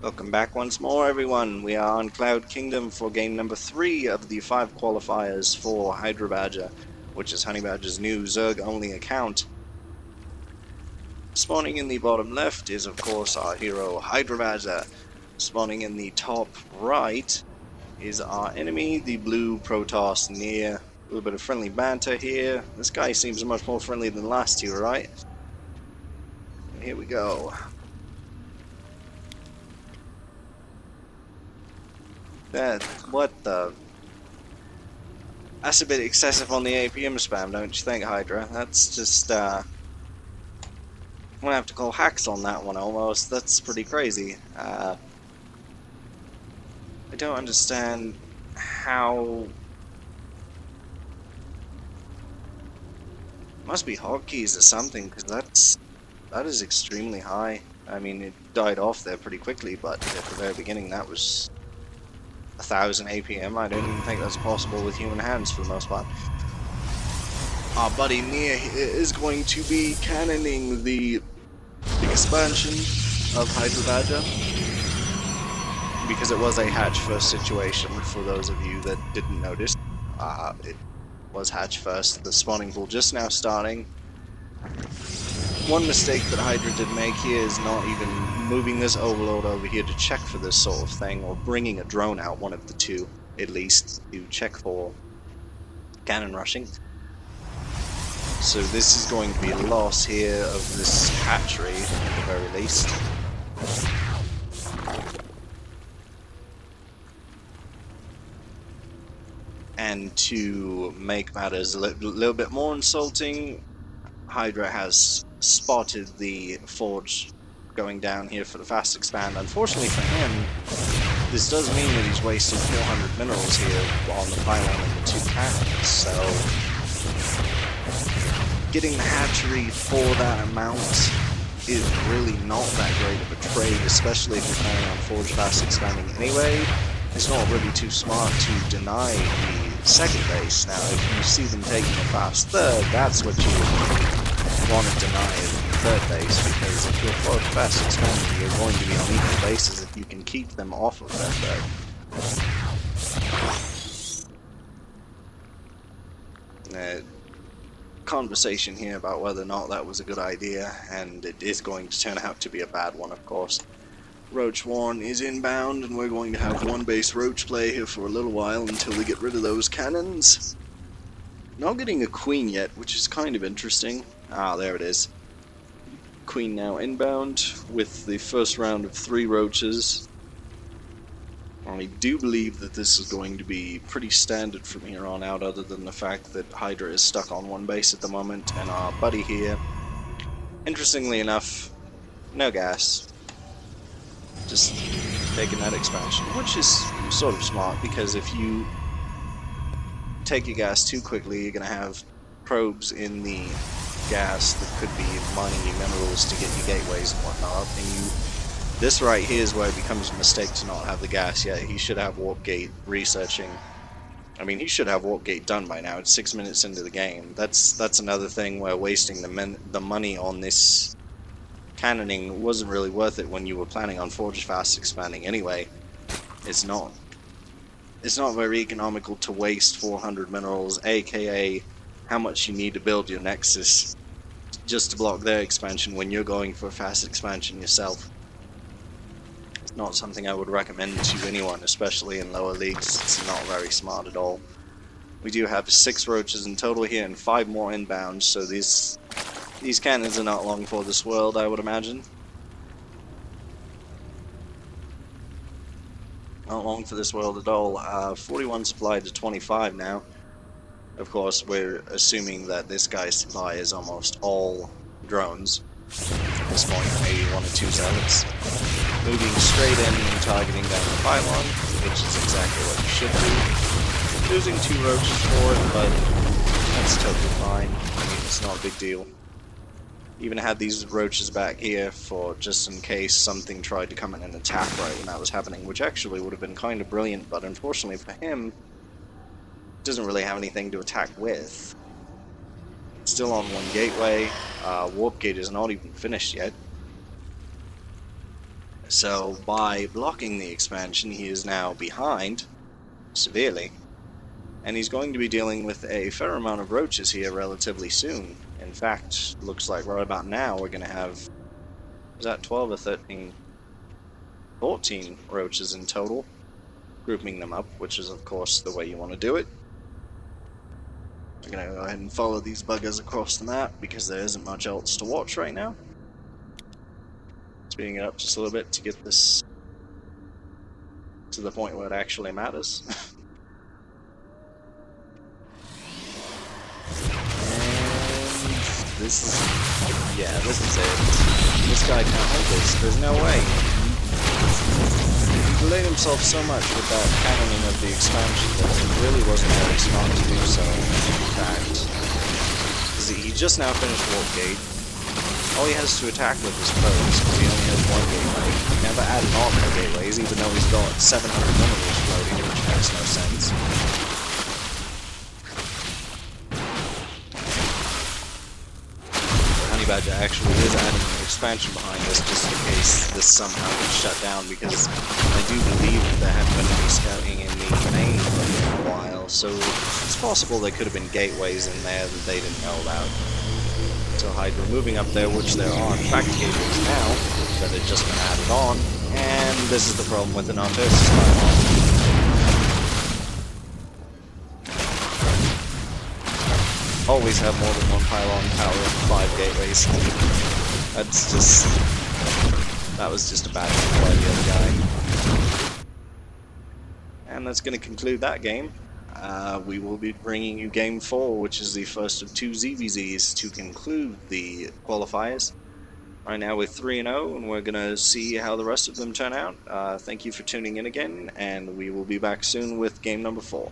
Welcome back once more, everyone. We are on Cloud Kingdom for game number 3 of the 5 qualifiers for HydraBadger, which is HoneyBadger's new Zerg-only account. Spawning in the bottom left is, of course, our hero HydraBadger. Spawning in the top right is our enemy, the blue Protoss near. A little bit of friendly banter here. This guy seems much more friendly than the last two, right? Here we go. What the? That's a bit excessive on the APM spam, don't you think, Hydra? That's just, I'm gonna have to call hacks on that one almost. That's pretty crazy. I don't understand how... Must be hotkeys or something, because that is extremely high. I mean, it died off there pretty quickly, but at the very beginning that was 1,000 APM. I don't even think that's possible with human hands for the most part. Our buddy Nia is going to be cannoning the expansion of HydraBadger, because it was a hatch first situation for those of you that didn't notice. It was hatch first. The spawning pool just now starting. One mistake that Hydra did make here is not even moving this overlord over here to check for this sort of thing, or bringing a drone out, one of the two, at least, to check for cannon rushing. So this is going to be a loss here of this hatchery, at the very least. And to make matters a little bit more insulting, Hydra has spotted the forge going down here for the fast expand. Unfortunately for him, this does mean that he's wasted 400 minerals here on the pylon and the 2 cannons, so getting the hatchery for that amount is really not that great of a trade, especially if you're planning on forge fast expanding anyway. It's not really too smart to deny the second base. Now, if you see them taking a fast third, that's what you want to deny the third base, because if you're forge fast expanding, you're going to be on equal bases if you can keep them off of that third. Conversation here about whether or not that was a good idea, and it is going to turn out to be a bad one, of course. Roach Warren is inbound, and we're going to have one base Roach play here for a little while until we get rid of those cannons. Not getting a queen yet, which is kind of interesting. Ah, there it is. Queen now inbound with the first round of 3 Roaches. I do believe that this is going to be pretty standard from here on out, other than the fact that Hydra is stuck on one base at the moment, and our buddy here, interestingly enough, no gas. Just taking that expansion, which is sort of smart, because if you take your gas too quickly, you're going to have probes in the gas that could be mining you minerals to get your gateways and whatnot, and this right here is where it becomes a mistake to not have the gas yet. He should have warp gate researching. I mean, he should have warp gate done by now. It's 6 minutes into the game. That's another thing where wasting the money on this cannoning wasn't really worth it when you were planning on forge fast expanding anyway. It's not very economical to waste 400 minerals, aka how much you need to build your nexus just to block their expansion when you're going for a fast expansion yourself. It's not something I would recommend to anyone, especially in lower leagues. It's not very smart at all. We do have 6 Roaches in total here and 5 more inbound, so these cannons are not long for this world, I would imagine. Not long for this world at all. 41 supplied to 25 now. Of course, we're assuming that this guy's supply is almost all drones. At this point, maybe 1 or 2 zealots. Moving straight in and targeting down the pylon, which is exactly what you should do. Losing 2 Roaches for it, but that's totally fine. I mean, it's not a big deal. Even had these Roaches back here for just in case something tried to come in and attack right when that was happening, which actually would have been kind of brilliant, but unfortunately for him, doesn't really have anything to attack with. Still on 1 gateway. Warp gate is not even finished yet. So by blocking the expansion, he is now behind severely, and he's going to be dealing with a fair amount of roaches here relatively soon. In fact, looks like right about now we're going to have, is that 12 or 13? 14 roaches in total, grouping them up, which is of course the way you want to do it. I'm going to go ahead and follow these buggers across the map because there isn't much else to watch right now. Speeding it up just a little bit to get this to the point where it actually matters. And this is, yeah, this is it. This guy can't hold this. There's no way. He delayed himself so much with that cannoning of the expansion that it really wasn't very smart to do so, in fact. Because he just now finished Warp Gate. All he has to attack with is probes, because he only has one gateway. He never added on more gateways, even though he's got 700 minerals floating, which makes no sense. HydraBadger actually is adding an expansion behind this just in case this somehow gets shut down, because I do believe that there have been any scouting in the main for a while, so it's possible there could have been gateways in there that they didn't know about. So Hydra moving up there, which there are in fact gateways now, that had just been added on, and this is the problem with the non-versus pylon. Always have more than one pylon power and 5 gateways. That's just... that was just a bad thing by the other guy. And that's going to conclude that game. We will be bringing you Game 4, which is the first of 2 ZvZs to conclude the qualifiers. Right now we're 3-0, and we're going to see how the rest of them turn out. Thank you for tuning in again, and we will be back soon with game number 4.